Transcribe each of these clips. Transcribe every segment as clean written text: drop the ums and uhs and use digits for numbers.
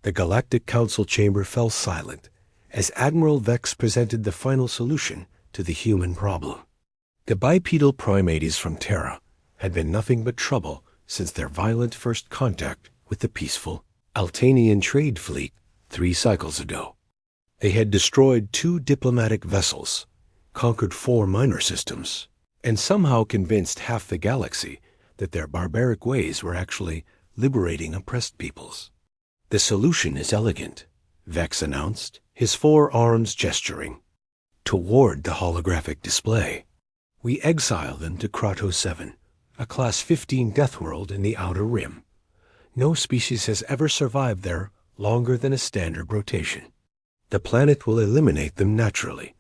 The Galactic Council chamber fell silent as Admiral Vex presented the final solution to the human problem. The bipedal primates from Terra had been nothing but trouble since their violent first contact with the peaceful Altanian trade fleet 3 cycles ago. They had destroyed 2 diplomatic vessels, conquered 4 minor systems, and somehow convinced half the galaxy that their barbaric ways were actually liberating oppressed peoples. "The solution is elegant," Vex announced, his 4 arms gesturing toward the holographic display. "We exile them to Kratos 7, a Class 15 Deathworld in the Outer Rim. No species has ever survived there longer than a standard rotation. The planet will eliminate them naturally,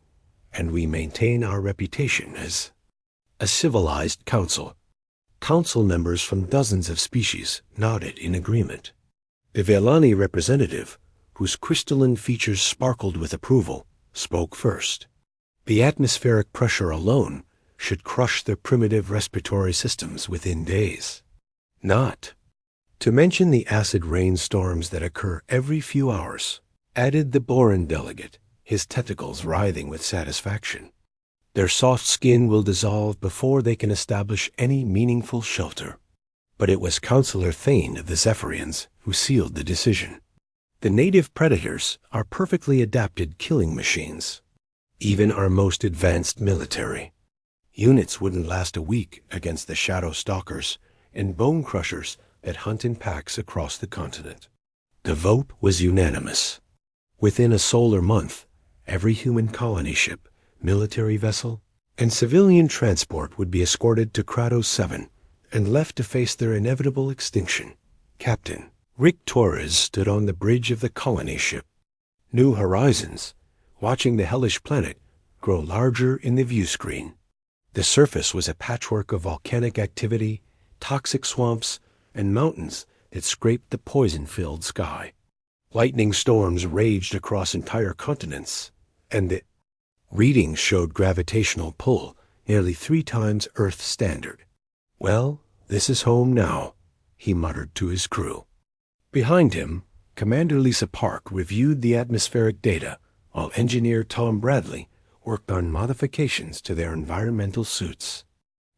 and we maintain our reputation as a civilized council." Council members from dozens of species nodded in agreement. The Velani representative, whose crystalline features sparkled with approval, spoke first. "The atmospheric pressure alone should crush their primitive respiratory systems within days. Not to mention the acid rainstorms that occur every few hours," added the Boran delegate, his tentacles writhing with satisfaction. "Their soft skin will dissolve before they can establish any meaningful shelter." But it was Councillor Thane of the Zephyrians who sealed the decision. "The native predators are perfectly adapted killing machines. Even our most advanced military units wouldn't last a week against the shadow stalkers and bone crushers that hunt in packs across the continent." The vote was unanimous. Within a solar month, every human colony ship, military vessel, and civilian transport would be escorted to Kratos 7 and left to face their inevitable extinction. Captain Rick Torres stood on the bridge of the colony ship. New Horizons, watching the hellish planet grow larger in the view screen. The surface was a patchwork of volcanic activity, toxic swamps, and mountains that scraped the poison-filled sky. Lightning storms raged across entire continents, and the readings showed gravitational pull nearly 3 times Earth standard. "Well, this is home now," he muttered to his crew. Behind him, Commander Lisa Park reviewed the atmospheric data, while Engineer Tom Bradley worked on modifications to their environmental suits.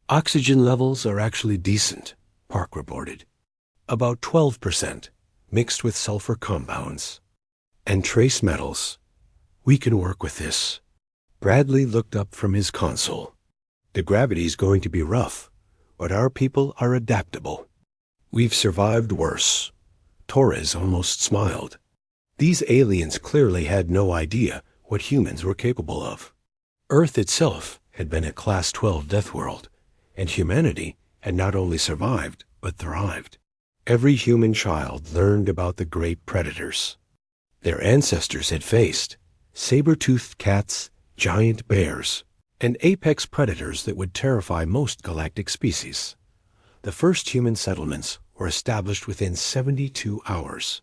"Oxygen levels are actually decent," Park reported. "About 12%, mixed with sulfur compounds. And trace metals. We can work with this." Bradley looked up from his console. "The gravity's going to be rough, but our people are adaptable. We've survived worse." Torres almost smiled. These aliens clearly had no idea what humans were capable of. Earth itself had been a Class 12 Deathworld, and humanity had not only survived, but thrived. Every human child learned about the great predators their ancestors had faced: saber-toothed cats, giant bears, and apex predators that would terrify most galactic species. The first human settlements were established within 72 hours,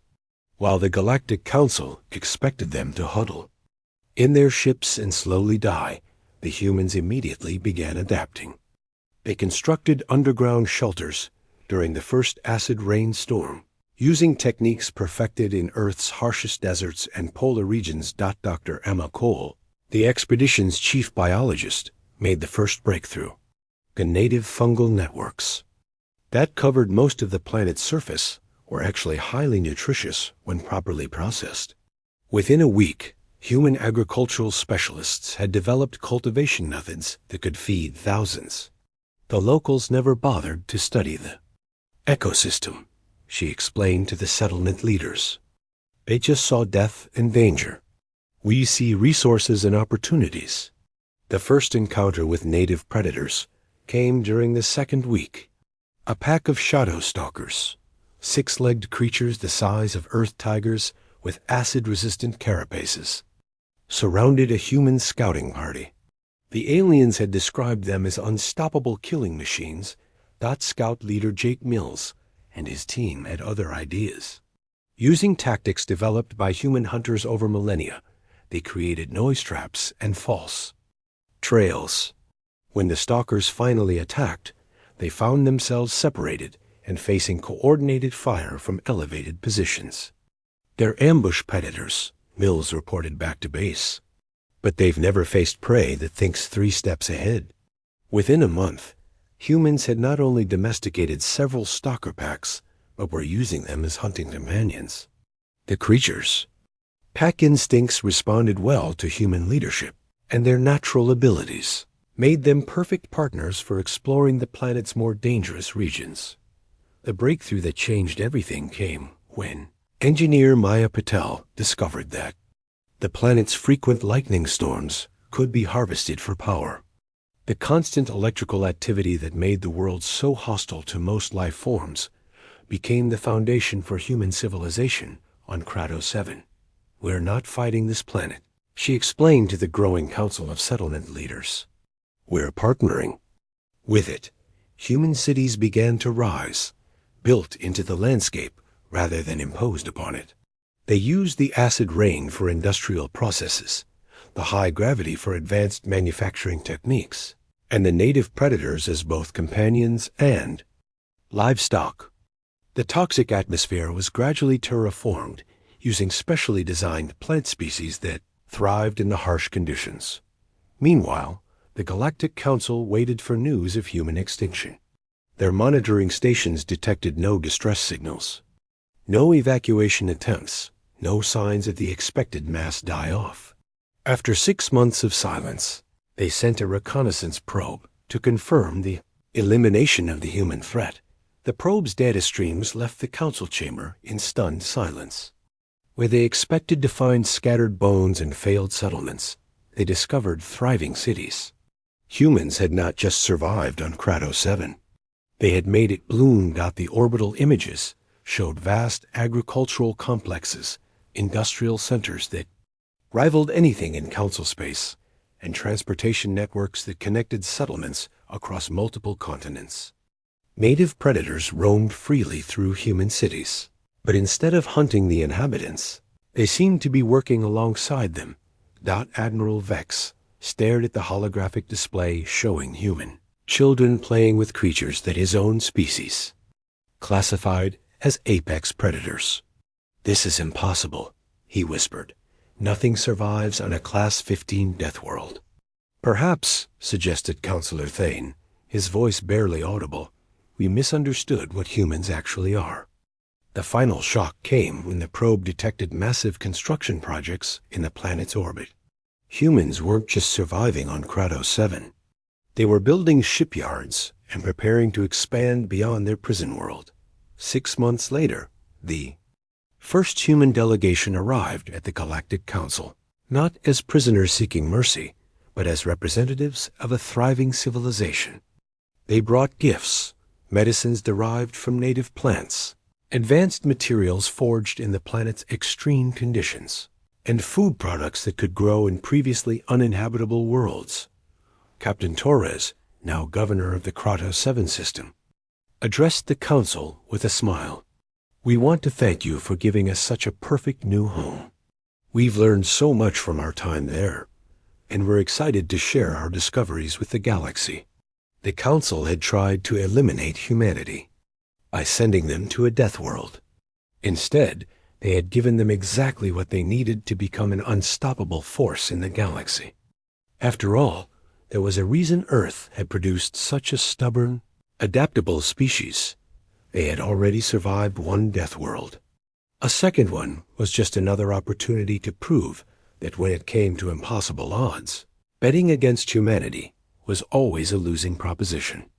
while the Galactic Council expected them to huddle in their ships and slowly die. The humans immediately began adapting. They constructed underground shelters during the first acid rain storm, using techniques perfected in Earth's harshest deserts and polar regions. Dr. Emma Cole, the expedition's chief biologist, made the first breakthrough: the native fungal networks that covered most of the planet's surface were actually highly nutritious when properly processed. Within a week, human agricultural specialists had developed cultivation methods that could feed thousands. The locals never bothered to study the ecosystem, she explained to the settlement leaders. They just saw death and danger. "We see resources and opportunities." The first encounter with native predators came during the second week. A pack of shadow stalkers, 6-legged creatures the size of earth tigers with acid-resistant carapaces, surrounded a human scouting party. The aliens had described them as unstoppable killing machines. Scout leader Jake Mills and his team had other ideas. Using tactics developed by human hunters over millennia, they created noise traps and false trails. When the stalkers finally attacked, they found themselves separated and facing coordinated fire from elevated positions. They're ambush predators, Mills reported back to base. But they've never faced prey that thinks 3 steps ahead. Within a month, humans had not only domesticated several stalker packs, but were using them as hunting companions. The creatures. Pack instincts responded well to human leadership, and their natural abilities made them perfect partners for exploring the planet's more dangerous regions. The breakthrough that changed everything came when engineer Maya Patel discovered that the planet's frequent lightning storms could be harvested for power. The constant electrical activity that made the world so hostile to most life forms became the foundation for human civilization on Kratos 7. "We're not fighting this planet," she explained to the growing council of settlement leaders. "We're partnering." With it, human cities began to rise, built into the landscape rather than imposed upon it. They used the acid rain for industrial processes, the high gravity for advanced manufacturing techniques, and the native predators as both companions and livestock. The toxic atmosphere was gradually terraformed using specially designed plant species that thrived in the harsh conditions. Meanwhile, the Galactic Council waited for news of human extinction. Their monitoring stations detected no distress signals, no evacuation attempts, no signs of the expected mass die-off. After 6 months of silence, they sent a reconnaissance probe to confirm the elimination of the human threat. The probe's data streams left the council chamber in stunned silence. Where they expected to find scattered bones and failed settlements, they discovered thriving cities. Humans had not just survived on Kratos 7. They had made it bloom. The orbital images showed vast agricultural complexes, industrial centers that rivaled anything in council space, and transportation networks that connected settlements across multiple continents. Native predators roamed freely through human cities, but instead of hunting the inhabitants, they seemed to be working alongside them. Admiral Vex stared at the holographic display showing human children playing with creatures that his own species classified as apex predators. "This is impossible," he whispered. "Nothing survives on a Class 15 Deathworld." "Perhaps," suggested Counselor Thane, his voice barely audible, "we misunderstood what humans actually are." The final shock came when the probe detected massive construction projects in the planet's orbit. Humans weren't just surviving on Kratos 7. They were building shipyards and preparing to expand beyond their prison world. 6 months later, the first human delegation arrived at the Galactic Council, not as prisoners seeking mercy, but as representatives of a thriving civilization. They brought gifts, medicines derived from native plants, advanced materials forged in the planet's extreme conditions, and food products that could grow in previously uninhabitable worlds. Captain Torres, now governor of the Kratos 7 system, addressed the council with a smile. "We want to thank you for giving us such a perfect new home. We've learned so much from our time there, and we're excited to share our discoveries with the galaxy." The council had tried to eliminate humanity by sending them to a death world. Instead, they had given them exactly what they needed to become an unstoppable force in the galaxy. After all, there was a reason Earth had produced such a stubborn, adaptable species. They had already survived one death world. A second one was just another opportunity to prove that when it came to impossible odds, betting against humanity was always a losing proposition.